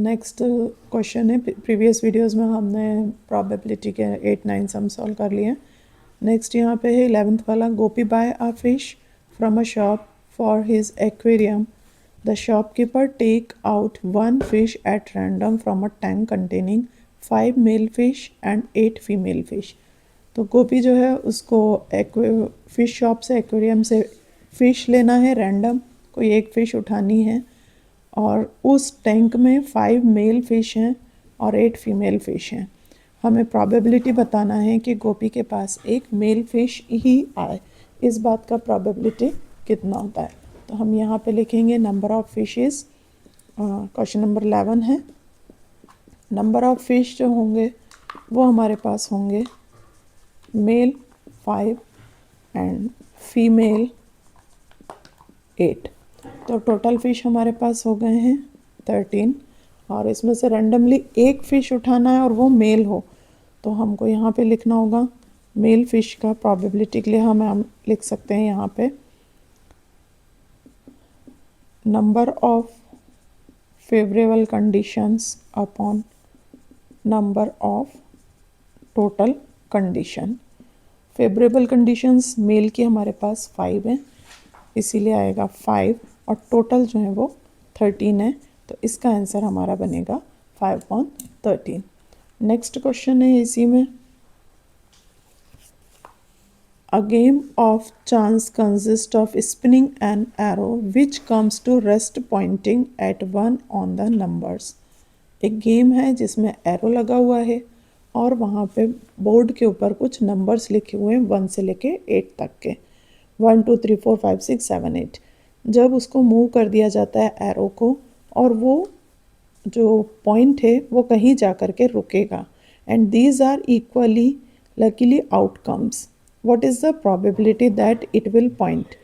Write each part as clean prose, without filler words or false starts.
Next question है, previous videos में हमने प्रोबेबिलिटी के 8-9 सम सॉल्व कर लिए। नेक्स्ट यहाँ पे है 11th वाला, Gopi buy a fish from a shop for his aquarium. The shopkeeper take out 1 fish at random from a tank containing 5 male fish and 8 female fish. तो गोपी जो है उसको फिश शॉप से, एक्वेरियम से फ़िश लेना है रैंडम, कोई एक फ़िश उठानी है, और उस टैंक में 5 मेल फिश हैं और 8 फीमेल फिश हैं। हमें प्रोबेबिलिटी बताना है कि गोपी के पास एक मेल फिश ही आए, इस बात का प्रोबेबिलिटी कितना होता है। तो हम यहाँ पे लिखेंगे number of fishes. Question number 11 है, नंबर ऑफ़ फिश जो होंगे वो हमारे पास होंगे मेल 5 एंड फीमेल 8। तो टोटल फ़िश हमारे पास हो गए हैं 13, और इसमें से रैंडमली एक फ़िश उठाना है और वो मेल हो। तो हमको यहाँ पे लिखना होगा मेल फ़िश का प्रोबेबिलिटी के लिए हम लिख सकते हैं यहाँ पे number of favourable conditions upon number of total condition. Favourable conditions मेल की हमारे पास 5 हैं, इसीलिए आएगा 5, और टोटल जो है वो 13 है। तो इसका आंसर हमारा बनेगा 5/13। नेक्स्ट क्वेश्चन है इसी में, a game of chance consist of spinning an arrow which comes to rest pointing at 1 on the numbers. एक गेम है जिसमें एरो लगा हुआ है और वहाँ पे बोर्ड के ऊपर कुछ नंबर्स लिखे हुए हैं 1 से लेके 8 तक के, 1 2 3 4 5 6 7 8। जब उसको मूव कर दिया जाता है एरो को, और वो जो पॉइंट है वो कहीं जा कर के रुकेगा, and these are equally likely outcomes, what is the probability that it will point.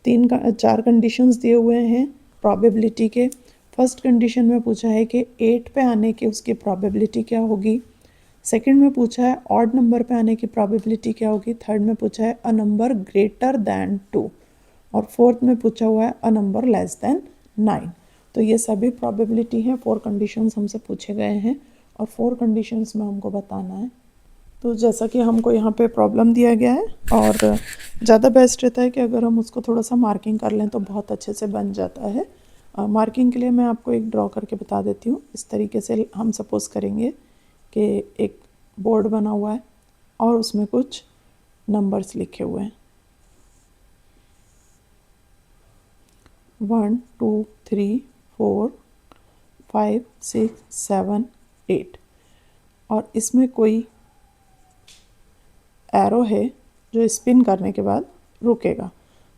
4 conditions दिए हुए हैं प्रोबेबिलिटी के। फर्स्ट कंडीशन में पूछा है कि 8 पे आने की उसकी प्रोबेबिलिटी क्या होगी। सेकंड में पूछा है ऑड नंबर पे आने की प्रोबेबिलिटी क्या होगी। थर्ड में पूछा है अ नंबर ग्रेटर दैन 2, और फोर्थ में पूछा हुआ है अ नंबर लेस दैन 9। तो ये सभी प्रोबेबिलिटी हैं, 4 कंडीशंस हमसे पूछे गए हैं और 4 कंडीशंस में हमको बताना है। तो जैसा कि हमको यहाँ पे प्रॉब्लम दिया गया है, और ज़्यादा बेस्ट रहता है कि अगर हम उसको थोड़ा सा मार्किंग कर लें तो बहुत अच्छे से बन जाता है। मार्किंग के लिए मैं आपको एक ड्रॉ करके बता देती हूँ। इस तरीके से हम सपोज़ करेंगे कि एक बोर्ड बना हुआ है और उसमें कुछ नंबर्स लिखे हुए हैं 1 2 3 4 5 6 7 8, और इसमें कोई एरो है जो स्पिन करने के बाद रुकेगा।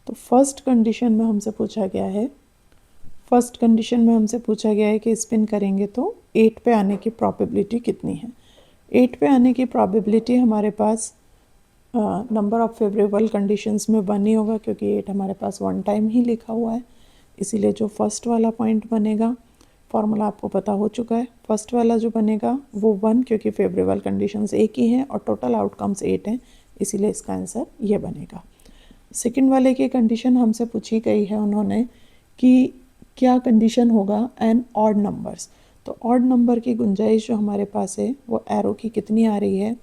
तो फर्स्ट कंडीशन में हमसे पूछा गया है कि स्पिन करेंगे तो 8 पे आने की प्रोबेबिलिटी कितनी है। 8 पे आने की प्रोबेबिलिटी हमारे पास नंबर ऑफ़ फेवरेबल कंडीशंस में 1 ही होगा, क्योंकि 8 हमारे पास 1 टाइम ही लिखा हुआ है। इसीलिए जो फर्स्ट वाला पॉइंट बनेगा, फॉर्मूला आपको पता हो चुका है, फर्स्ट वाला जो बनेगा वो 1, क्योंकि फेवरेबल कंडीशंस एक ही हैं और टोटल आउटकम्स 8 हैं, इसीलिए इसका आंसर ये बनेगा। सेकंड वाले की कंडीशन हमसे पूछी गई है उन्होंने कि क्या कंडीशन होगा एन ऑड नंबर्स। तो ऑड नंबर की गुंजाइश जो हमारे पास है वो एरो की कितनी आ रही है।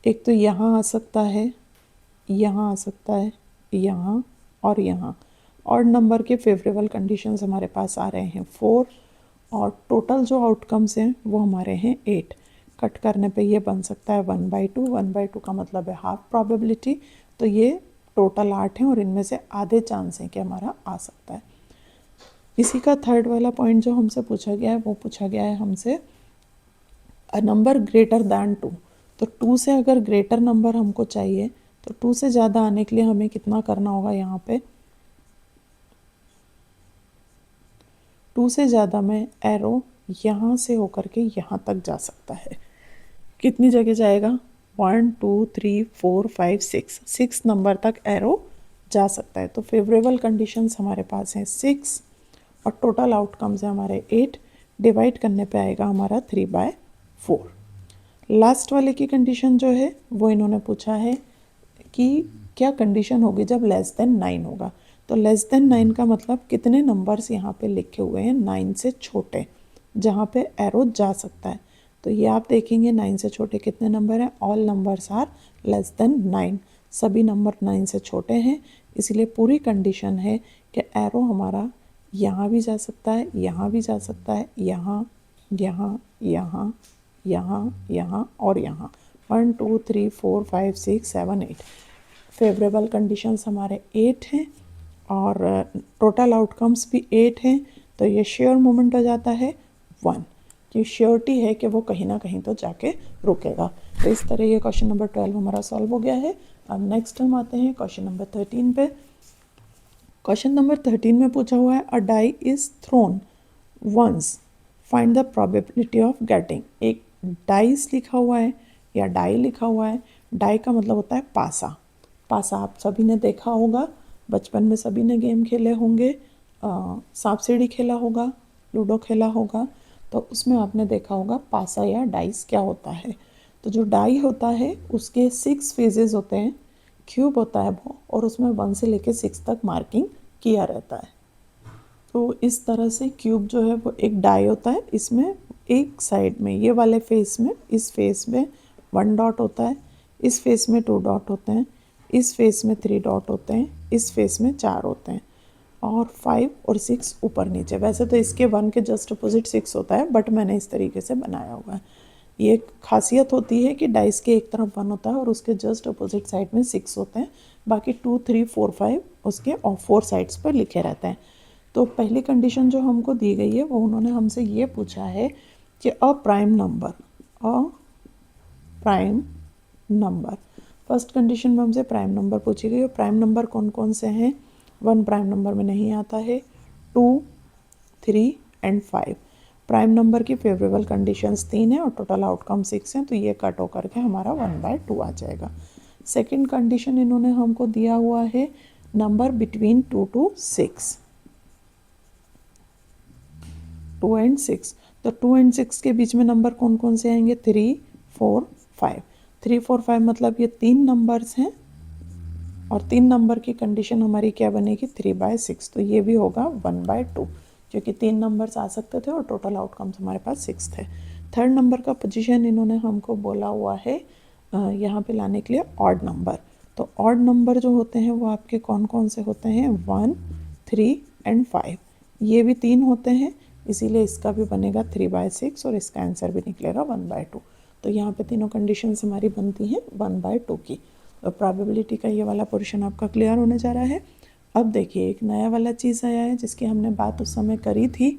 एक तो यहाँ आ सकता है, यहाँ आ सकता है, यहाँ और यहाँ। ऑड नंबर के फेवरेबल कंडीशंस हमारे पास आ रहे हैं 4, और टोटल जो आउटकम्स हैं वो हमारे हैं 8। कट करने पे ये बन सकता है 1/2। 1/2 का मतलब है हाफ प्रोबेबिलिटी। तो ये टोटल 8 हैं और इनमें से आधे चांस हैं कि हमारा आ सकता है। इसी का थर्ड वाला पॉइंट जो हमसे पूछा गया है वो पूछा गया है हमसे अ नंबर ग्रेटर दैन 2। तो 2 से अगर ग्रेटर नंबर हमको चाहिए तो 2 से ज़्यादा आने के लिए हमें कितना करना होगा। यहाँ पे 2 से ज़्यादा में एरो यहाँ से होकर के यहाँ तक जा सकता है। कितनी जगह जाएगा, 1 2 3 4 5 6 नंबर तक एरो जा सकता है। तो फेवरेबल कंडीशंस हमारे पास हैं 6 और टोटल आउटकम्स है हमारे 8। डिवाइड करने पे आएगा हमारा 3/4। लास्ट वाले की कंडीशन जो है वो इन्होंने पूछा है कि क्या कंडीशन होगी जब लेस देन 9 होगा। तो लेस देन 9 का मतलब कितने नंबर्स यहाँ पे लिखे हुए हैं 9 से छोटे। जहाँ पे एरो जा सकता है। तो ये आप देखेंगे 9 से छोटे कितने नंबर हैं, all numbers are less than 9, सभी नंबर 9 से छोटे हैं। इसलिए पूरी कंडीशन है कि एरो हमारा यहाँ भी जा सकता है, यहाँ भी जा सकता है, यहाँ, यहाँ, यहाँ, यहाँ, यहाँ और यहाँ। 1 2 3 4 5 6 7 8 फेवरेबल कंडीशंस हमारे 8 हैं और टोटल आउटकम्स भी 8 हैं। तो ये श्योर मोमेंट हो जाता है 1, ये श्योरिटी है कि वो कहीं ना कहीं तो जाके रुकेगा। तो इस तरह ये क्वेश्चन नंबर 12 हमारा सॉल्व हो गया है। अब नेक्स्ट हम आते हैं क्वेश्चन नंबर 13 पे। क्वेश्चन नंबर 13 में पूछा हुआ है a die is thrown once, find the probability of getting. एक डाइस लिखा हुआ है या डाई लिखा हुआ है। डाई का मतलब होता है पासा। पासा आप सभी ने देखा होगा, बचपन में सभी ने गेम खेले होंगे, सांप सीढ़ी खेला होगा, लूडो खेला होगा, तो उसमें आपने देखा होगा पासा या डाइस क्या होता है। तो जो डाई होता है उसके 6 फेजेस होते हैं, क्यूब होता है वो, और उसमें 1 से लेकर 6 तक मार्किंग किया रहता है। तो इस तरह से क्यूब जो है वो एक डाई होता है। इसमें एक साइड में ये वाले फेस में, इस फेस में 1 डॉट होता है, इस फेस में 2 डॉट होते हैं, इस फेस में 3 डॉट होते हैं, इस फेस में 4 होते हैं, और 5 और 6 ऊपर नीचे। वैसे तो इसके 1 के जस्ट अपोजिट 6 होता है, बट मैंने इस तरीके से बनाया हुआ है। ये एक खासियत होती है कि डाइस के एक तरफ 1 होता है और उसके जस्ट अपोजिट साइड में 6 होते हैं, बाकी 2 3 4 5 उसके और 4 साइड्स पर लिखे रहते हैं। तो पहली कंडीशन जो हमको दी गई है वो उन्होंने हमसे ये पूछा है कि a prime number first condition में हमसे प्राइम नंबर पूछी गई। और प्राइम नंबर कौन कौन से हैं? 1 प्राइम नंबर में नहीं आता है, 2 3 एंड 5 प्राइम नंबर की फेवरेबल कंडीशंस 3 है और टोटल आउटकम 6 हैं, तो ये कट होकर के हमारा 1/2 आ जाएगा। सेकेंड कंडीशन इन्होंने हमको दिया हुआ है नंबर बिटवीन 2 to 6, 2 and 6। तो 2 and 6 के बीच में नंबर कौन कौन से आएंगे? 3 4 5। 3 4 5 मतलब ये 3 नंबर्स हैं, और 3 नंबर की कंडीशन हमारी क्या बनेगी? 3/6। तो ये भी होगा 1/2, क्योंकि 3 नंबर्स आ सकते थे और टोटल आउटकम्स हमारे पास 6 थे। थर्ड नंबर का पोजीशन इन्होंने हमको बोला हुआ है यहाँ पे लाने के लिए ऑड नंबर। तो ऑड नंबर जो होते हैं वो आपके कौन कौन से होते हैं? 1 3 एंड 5। ये भी 3 होते हैं, इसीलिए इसका भी बनेगा 3/6 और इसका आंसर भी निकलेगा 1/2। तो यहाँ पे तीनों कंडीशंस हमारी बनती हैं 1/2 की। तो प्रोबेबिलिटी का ये वाला पोर्शन आपका क्लियर होने जा रहा है। अब देखिए एक नया वाला चीज़ आया है जिसकी हमने बात उस समय करी थी,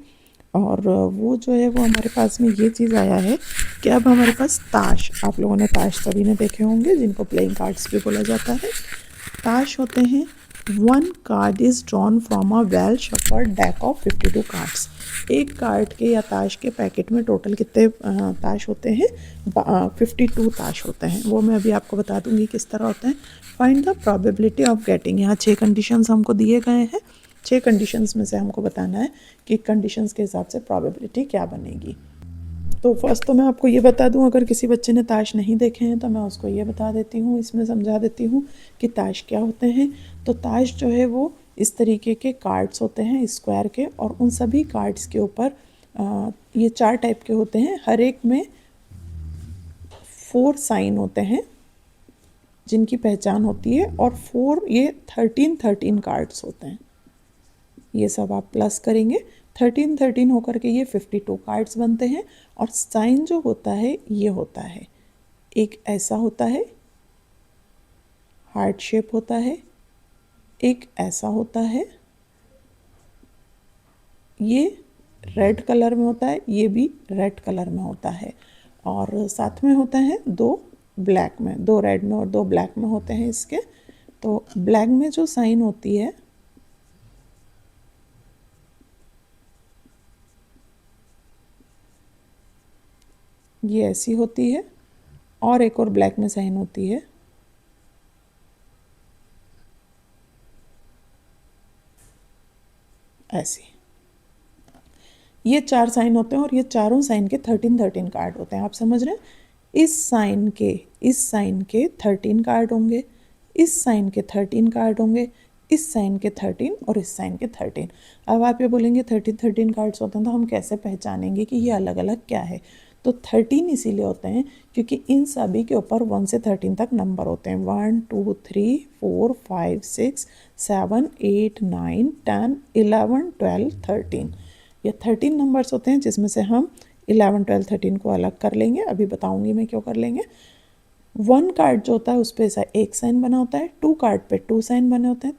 और वो जो है वो हमारे पास में ये चीज़ आया है कि अब हमारे पास ताश, आप लोगों ने ताश सभी ने देखे होंगे, जिनको प्लेइंग कार्ड्स भी बोला जाता है। ताश होते हैं 1 card is drawn from a well shuffled deck of 52 cards. एक कार्ड के या ताश के पैकेट में टोटल कितने ताश होते हैं? 52 ताश होते हैं। वो मैं अभी आपको बता दूंगी किस तरह होते हैं। Find the probability of getting. यहाँ 6 कंडीशंस हमको दिए गए हैं। 6 कंडीशंस में से हमको बताना है कि कंडीशंस के हिसाब से प्रोबेबिलिटी क्या बनेगी। तो फर्स्ट तो मैं आपको ये बता दूं, अगर किसी बच्चे ने ताश नहीं देखे हैं तो मैं उसको ये बता देती हूँ, इसमें समझा देती हूँ कि ताश क्या होते हैं। तो ताश जो है वो इस तरीके के कार्ड्स होते हैं स्क्वायर के, और उन सभी कार्ड्स के ऊपर ये 4 टाइप के होते हैं। हर एक में 4 साइन होते हैं जिनकी पहचान होती है, और 4 ये 13 कार्ड्स होते हैं। ये सब आप प्लस करेंगे, 13 होकर के ये 52 कार्ड्स बनते हैं। और साइन जो होता है ये होता है, एक ऐसा होता है, हार्ट शेप होता है, एक ऐसा होता है, ये रेड कलर में होता है, ये भी रेड कलर में होता है, और साथ में होता है 2 ब्लैक में, 2 रेड में और 2 ब्लैक में होते हैं इसके। तो ब्लैक में जो साइन होती है ये ऐसी होती है, और एक और ब्लैक में साइन होती है ऐसी। ये 4 साइन होते हैं और ये चारों साइन के 13 कार्ड होते हैं। आप समझ रहे हैं? इस साइन के 13 कार्ड होंगे, इस साइन के 13 कार्ड होंगे, इस साइन के 13 और इस साइन के 13। अब आप ये बोलेंगे 13 कार्ड्स होते हैं तो हम कैसे पहचानेंगे कि ये अलग अलग क्या है। तो 13 इसीलिए होते हैं क्योंकि इन सभी के ऊपर 1 से 13 तक नंबर होते हैं। 1 2 3 4 5 6 7 8 9 10 11 12 13। ये 13 नंबर्स होते हैं जिसमें से हम 11 12 13 को अलग कर लेंगे। अभी बताऊंगी मैं क्यों कर लेंगे। 1 कार्ड जो होता है उस पर एक साइन बना होता है, 2 कार्ड पे 2 साइन बने होते हैं,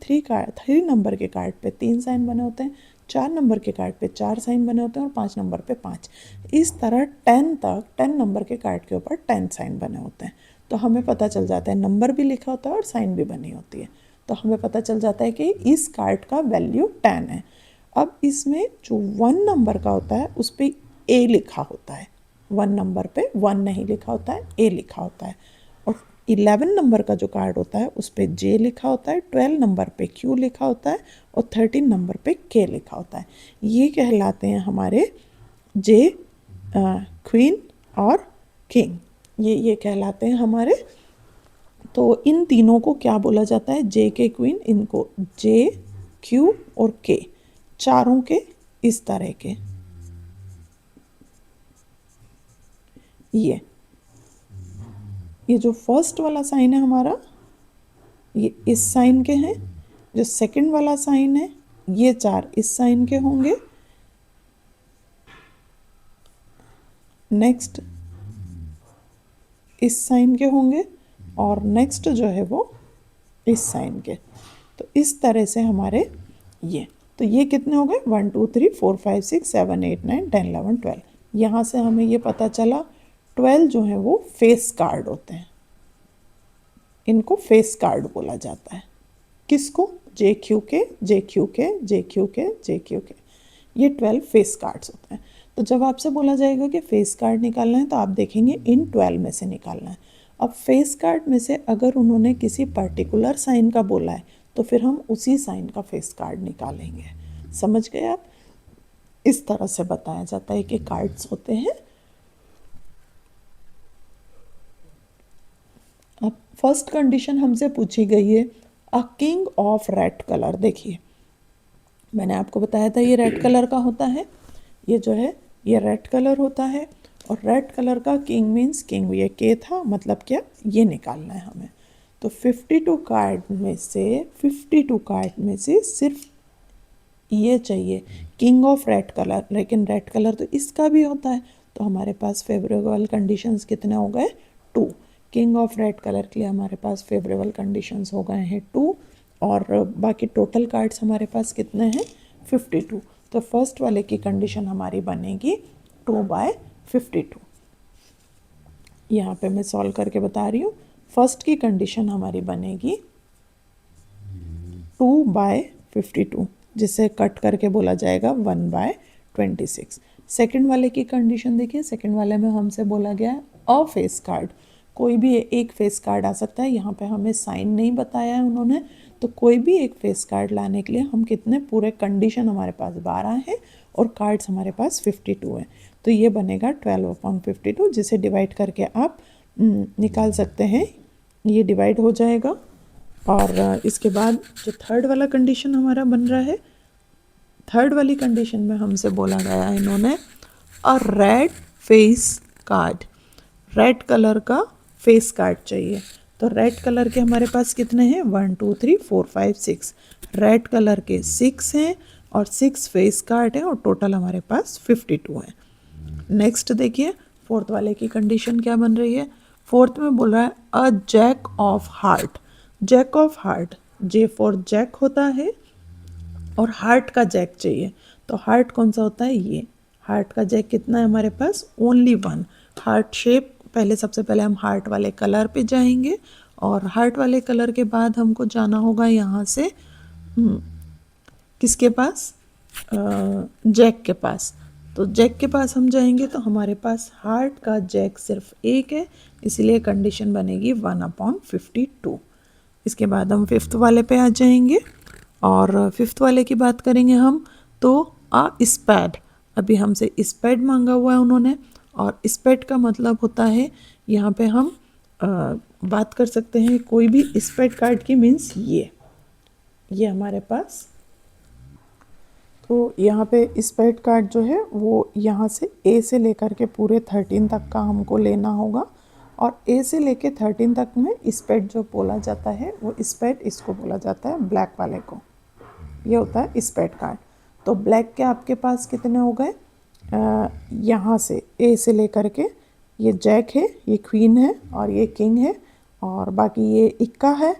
3 नंबर के कार्ड पे 3 साइन बने होते हैं, 4 नंबर के कार्ड पे 4 साइन बने होते हैं और 5 नंबर पे 5। इस तरह 10 तक 10 नंबर के कार्ड के ऊपर 10 साइन बने होते हैं। तो हमें पता चल जाता है, नंबर भी लिखा होता है और साइन भी बनी होती है। तो हमें पता चल जाता है कि इस कार्ड का वैल्यू 10 है। अब इसमें जो 1 नंबर का होता है उस पर ए लिखा होता है। 1 नंबर पे 1 नहीं लिखा होता है, ए लिखा होता है। और 11 नंबर का जो कार्ड होता है उस पर जे लिखा होता है, 12 नंबर पे क्यू लिखा होता है और 13 नंबर पे के लिखा होता है। ये कहलाते हैं हमारे जे, क्वीन और किंग। ये कहलाते हैं हमारे। तो इन तीनों को क्या बोला जाता है, जे के क्वीन, इनको जे क्यू और के, चारों के इस तरह के। ये जो फर्स्ट वाला साइन है हमारा, ये इस साइन के हैं। जो सेकंड वाला साइन है ये 4 इस साइन के होंगे। नेक्स्ट इस साइन के होंगे और नेक्स्ट जो है वो इस साइन के। तो इस तरह से हमारे तो ये कितने हो गए, 1 2 3 4 5 6 7 8 9 10 11 12। यहाँ से हमें ये पता चला 12 जो है वो फेस कार्ड होते हैं। इनको फेस कार्ड बोला जाता है। किसको, जे क्यू के, जे क्यू के, जे क्यू के, जे क्यू के। ये 12 फेस कार्ड्स होते हैं। तो जब आपसे बोला जाएगा कि फेस कार्ड निकालना है तो आप देखेंगे इन 12 में से निकालना है। अब फेस कार्ड में से अगर उन्होंने किसी पर्टिकुलर साइन का बोला है तो फिर हम उसी साइन का फेस कार्ड निकालेंगे। समझ गए आप। इस तरह से बताया जाता है कि कार्ड्स होते हैं। अब फर्स्ट कंडीशन हमसे पूछी गई है, a king of red colour. देखिए मैंने आपको बताया था ये रेड कलर का होता है। ये जो है ये रेड कलर होता है और रेड कलर का किंग मीन्स किंग, ये के था, मतलब क्या, ये निकालना है हमें। तो 52 कार्ड में से सिर्फ ये चाहिए, किंग ऑफ रेड कलर। लेकिन रेड कलर तो इसका भी होता है। तो हमारे पास फेवरेबल कंडीशंस कितने हो गए, 2। किंग ऑफ रेड कलर के लिए हमारे पास फेवरेबल कंडीशंस हो गए हैं 2। और बाकी टोटल कार्ड्स हमारे पास कितने हैं, 52। तो फर्स्ट वाले की कंडीशन हमारी बनेगी 2/52। यहाँ पे मैं सॉल्व करके बता रही हूँ। फर्स्ट की कंडीशन हमारी बनेगी 2/52, जिसे कट करके बोला जाएगा 1/26। सेकंड वाले की कंडीशन देखिए। सेकंड वाले में हमसे बोला गया है अ फेस कार्ड, कोई भी एक फेस कार्ड आ सकता है। यहाँ पे हमें साइन नहीं बताया है उन्होंने, तो कोई भी एक फेस कार्ड लाने के लिए हम कितने, पूरे कंडीशन हमारे पास 12 है और कार्ड्स हमारे पास 52 हैं। तो ये बनेगा 12/52, जिसे डिवाइड करके आप निकाल सकते हैं। ये डिवाइड हो जाएगा। और इसके बाद जो थर्ड वाला कंडीशन हमारा बन रहा है, थर्ड वाली कंडीशन में हमसे बोला गया है इन्होंने a red face card, red colour का फेस कार्ड चाहिए। तो रेड कलर के हमारे पास कितने हैं, 1 2 3 4 5 6। रेड कलर के 6 हैं और 6 फेस कार्ड हैं और टोटल हमारे पास 52 हैं। नेक्स्ट देखिए फोर्थ वाले की कंडीशन क्या बन रही है। फोर्थ में बोल रहा है a jack of heart. Jack of heart, J for jack होता है और हार्ट का जैक चाहिए। तो हार्ट कौन सा होता है, ये हार्ट का जैक कितना है हमारे पास, ओनली 1। हार्ट शेप, पहले सबसे पहले हम हार्ट वाले कलर पे जाएंगे और हार्ट वाले कलर के बाद हमको जाना होगा यहाँ से किसके पास, जैक के पास। तो जैक के पास हम जाएंगे तो हमारे पास हार्ट का जैक सिर्फ एक है, इसलिए कंडीशन बनेगी 1/52। इसके बाद हम फिफ्थ वाले पे आ जाएंगे और फिफ्थ वाले की बात करेंगे हम तो आ स्पैड। अभी हमसे स्पैड मांगा हुआ है उन्होंने और स्पैड का मतलब होता है, यहाँ पे हम बात कर सकते हैं कोई भी स्पैड कार्ड की, मीन्स ये ये हमारे पास, तो यहाँ पे स्पेड कार्ड जो है वो यहाँ से ए से लेकर के पूरे 13 तक का हमको लेना होगा, और ए से लेके 13 तक में स्पेड जो बोला जाता है वो स्पेड इसको बोला जाता है ब्लैक वाले को, ये होता है स्पेड कार्ड। तो ब्लैक के आपके पास कितने हो गए, यहाँ से ए से लेकर के ये जैक है, ये क्वीन है और ये किंग है, और बाकी ये इक्का है,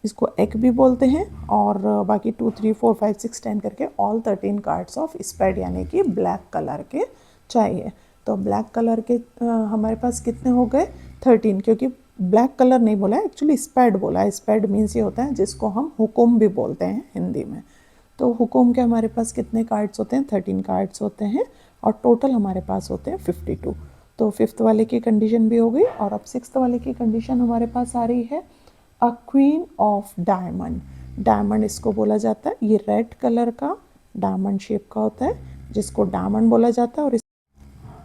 इसको एक भी बोलते हैं, और बाकी 2 3 4 5 6 10 करके ऑल 13 कार्ड्स ऑफ स्पेड यानी कि ब्लैक कलर के चाहिए। तो ब्लैक कलर के हमारे पास कितने हो गए 13, क्योंकि ब्लैक कलर नहीं बोला है, एक्चुअली स्पेड बोला है। स्पेड मीन्स ये होता है जिसको हम हुकुम भी बोलते हैं हिंदी में। तो हुकुम के हमारे पास कितने कार्ड्स होते हैं, 13 कार्ड्स होते हैं, और टोटल हमारे पास होते हैं 52। तो फिफ्थ वाले की कंडीशन भी हो गई, और अब सिक्स्थ वाले की कंडीशन हमारे पास आ रही है a queen of diamond. Diamond इसको बोला जाता है, ये रेड कलर का डायमंड शेप का होता है जिसको डायमंड बोला जाता है,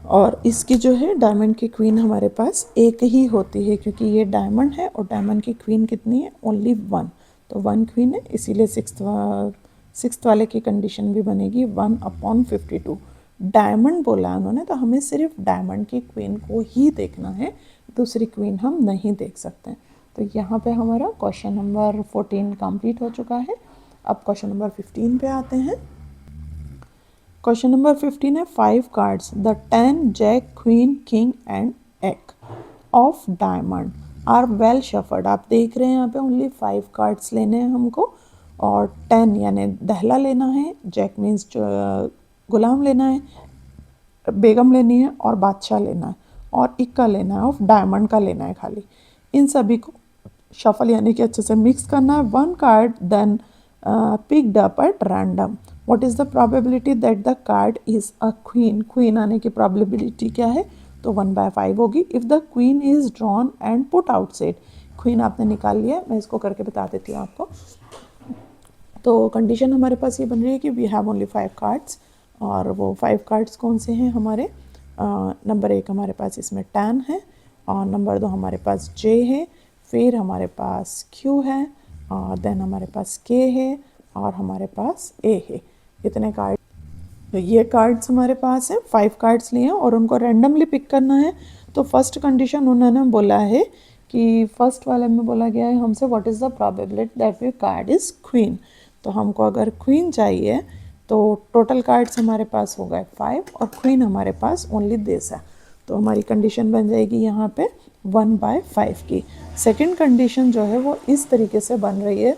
और इसकी जो है डायमंड की क्वीन हमारे पास एक ही होती है, क्योंकि ये डायमंड है और डायमंड की क्वीन कितनी है, ओनली 1। तो 1 क्वीन है, इसीलिए सिक्स्थ वाले की कंडीशन भी बनेगी 1/52। डायमंड बोला है उन्होंने, तो हमें सिर्फ डायमंड की क्वीन को ही देखना है, दूसरी क्वीन हम नहीं देख सकते। तो यहाँ पे हमारा क्वेश्चन नंबर 14 कंप्लीट हो चुका है। अब क्वेश्चन नंबर 15 पे आते हैं। क्वेश्चन नंबर 15 है 5 cards the 10 jack queen king and ace of diamond are well shuffled. आप देख रहे हैं यहाँ पे ओनली 5 कार्ड्स लेने हैं हमको, और 10 यानी दहला लेना है, जैक मीन्स गुलाम लेना है, बेगम लेनी है और बादशाह लेना है, और इक्का लेना है, ऑफ डायमंड का लेना है खाली। इन सभी को शफल यानी कि अच्छे से मिक्स करना है। 1 card then picked up at random. What is the probability that the card is a queen. Queen आने की प्रोबेबिलिटी क्या है, तो 1/5 होगी। If the queen is drawn and put outside, queen आपने निकाल लिया, मैं इसको करके बता देती हूँ आपको। तो कंडीशन हमारे पास ये बन रही है कि वी हैव ओनली 5 कार्ड्स, और वो 5 कार्ड्स कौन से हैं हमारे, नंबर 1 हमारे पास इसमें 10 है, और नंबर 2 हमारे पास J है, फिर हमारे पास Q है, और देन हमारे पास K है, और हमारे पास A है। इतने कार्ड, तो ये कार्ड्स हमारे पास हैं, 5 कार्ड्स लिए हैं और उनको रैंडमली पिक करना है। तो फर्स्ट कंडीशन उन्होंने बोला है कि फर्स्ट वाले में बोला गया है हमसे what is the probability that your card is queen. तो हमको अगर क्वीन चाहिए तो टोटल कार्ड्स हमारे पास हो गए 5, और क्वीन हमारे पास ओनली दिस है। तो हमारी कंडीशन बन जाएगी यहाँ पे 1/5 की। सेकंड कंडीशन जो है वो इस तरीके से बन रही है,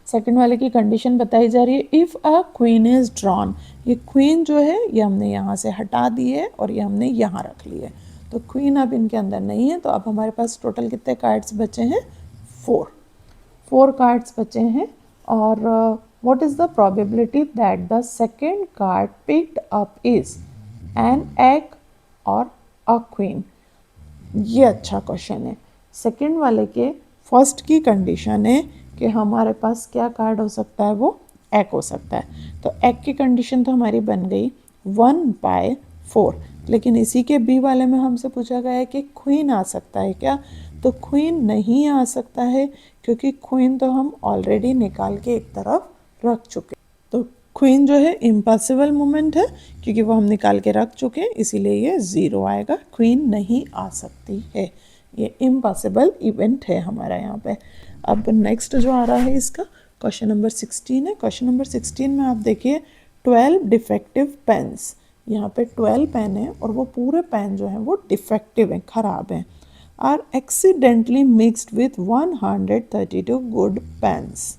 सेकंड वाले की कंडीशन बताई जा रही है if a queen is drawn. ये क्वीन जो है ये हमने यहाँ से हटा दी है और ये हमने यहाँ रख ली है, तो क्वीन अब इनके अंदर नहीं है। तो अब हमारे पास टोटल कितने कार्ड्स बचे हैं, 4 कार्ड्स बचे हैं। और what is the probability that the second card picked up is an egg और अ क्वीन। ये अच्छा क्वेश्चन है। सेकंड वाले के फर्स्ट की कंडीशन है कि हमारे पास क्या कार्ड हो सकता है, वो एक हो सकता है। तो एक की कंडीशन तो हमारी बन गई 1/4, लेकिन इसी के बी वाले में हमसे पूछा गया है कि क्वीन आ सकता है क्या, तो क्वीन नहीं आ सकता है, क्योंकि क्वीन तो हम ऑलरेडी निकाल के एक तरफ रख चुके। तो क्वीन जो है इम्पॉसिबल मोमेंट है, क्योंकि वो हम निकाल के रख चुके हैं, इसीलिए ये 0 आएगा। क्वीन नहीं आ सकती है, ये इम्पॉसिबल इवेंट है हमारा यहाँ पे। अब नेक्स्ट जो आ रहा है इसका क्वेश्चन नंबर 16 है। क्वेश्चन नंबर 16 में आप देखिए 12 डिफेक्टिव पेन्स, यहाँ पे 12 पेन है और वो पूरे पेन जो हैं वो डिफेक्टिव हैं, ख़राब हैं, are accidentally mixed with 132 good pens.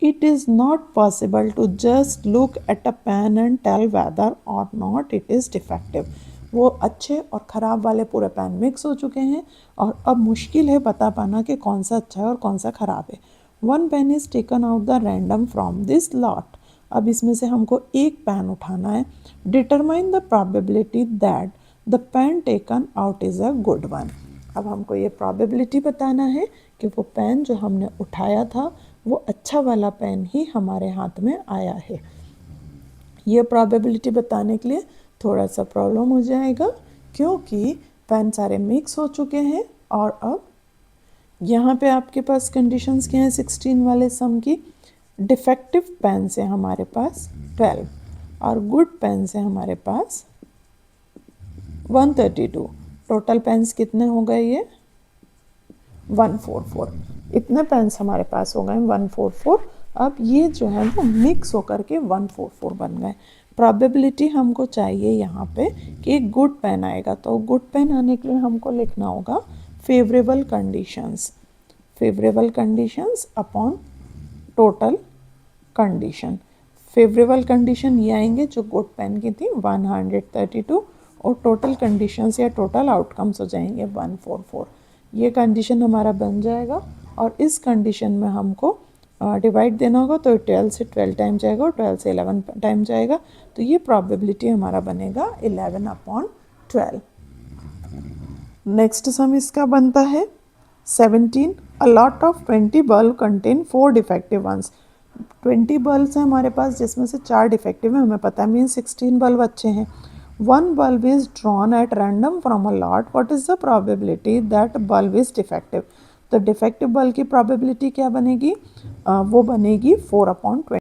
It is not possible to just look at a pen and tell whether or not it is defective. वो अच्छे और ख़राब वाले पूरे पेन मिक्स हो चुके हैं, और अब मुश्किल है बता पाना कि कौन सा अच्छा है और कौन सा ख़राब है। 1 pen is taken out the random from this lot. अब इसमें से हमको एक पेन उठाना है। Determine the probability that the pen taken out is a good one. अब हमको ये प्रोबेबिलिटी बताना है कि वो पेन जो हमने उठाया था वो अच्छा वाला पेन ही हमारे हाथ में आया है। ये प्रोबेबिलिटी बताने के लिए थोड़ा सा प्रॉब्लम हो जाएगा, क्योंकि पेन सारे मिक्स हो चुके हैं, और अब यहाँ पे आपके पास कंडीशंस क्या हैं 16 वाले सम की? डिफेक्टिव पेन्स है हमारे पास 12 और गुड पेन्स है हमारे पास 132। टोटल पेन्स कितने हो गए ये? 144। इतने पेन्स हमारे पास हो गए 144। अब ये जो है वो मिक्स होकर के 144 बन गए। प्रोबेबिलिटी हमको चाहिए यहाँ पे कि एक गुड पेन आएगा, तो गुड पेन आने के लिए हमको लिखना होगा favourable conditions, favourable conditions upon total condition. Favourable condition ये आएंगे जो गुड पेन की थी 132 और टोटल कंडीशंस या टोटल आउटकम्स हो जाएंगे 144। ये कंडीशन हमारा बन जाएगा और इस कंडीशन में हमको डिवाइड देना होगा, तो 12 से 12 टाइम जाएगा और 12 से 11 टाइम जाएगा, तो ये प्रोबेबिलिटी हमारा बनेगा 11/12। नेक्स्ट सम इसका बनता है 17। A lot of 20 bulb contain 4 defective ones. 20 bulb है हमारे पास जिसमें से 4 डिफेक्टिव है, हमें पता है, मीन 16 बल्ब अच्छे हैं। One bulb is drawn at random from a lot, what is the probability that bulb is defective? तो डिफेक्टिव बल्ब की प्रोबेबिलिटी क्या बनेगी? वो बनेगी 4/20।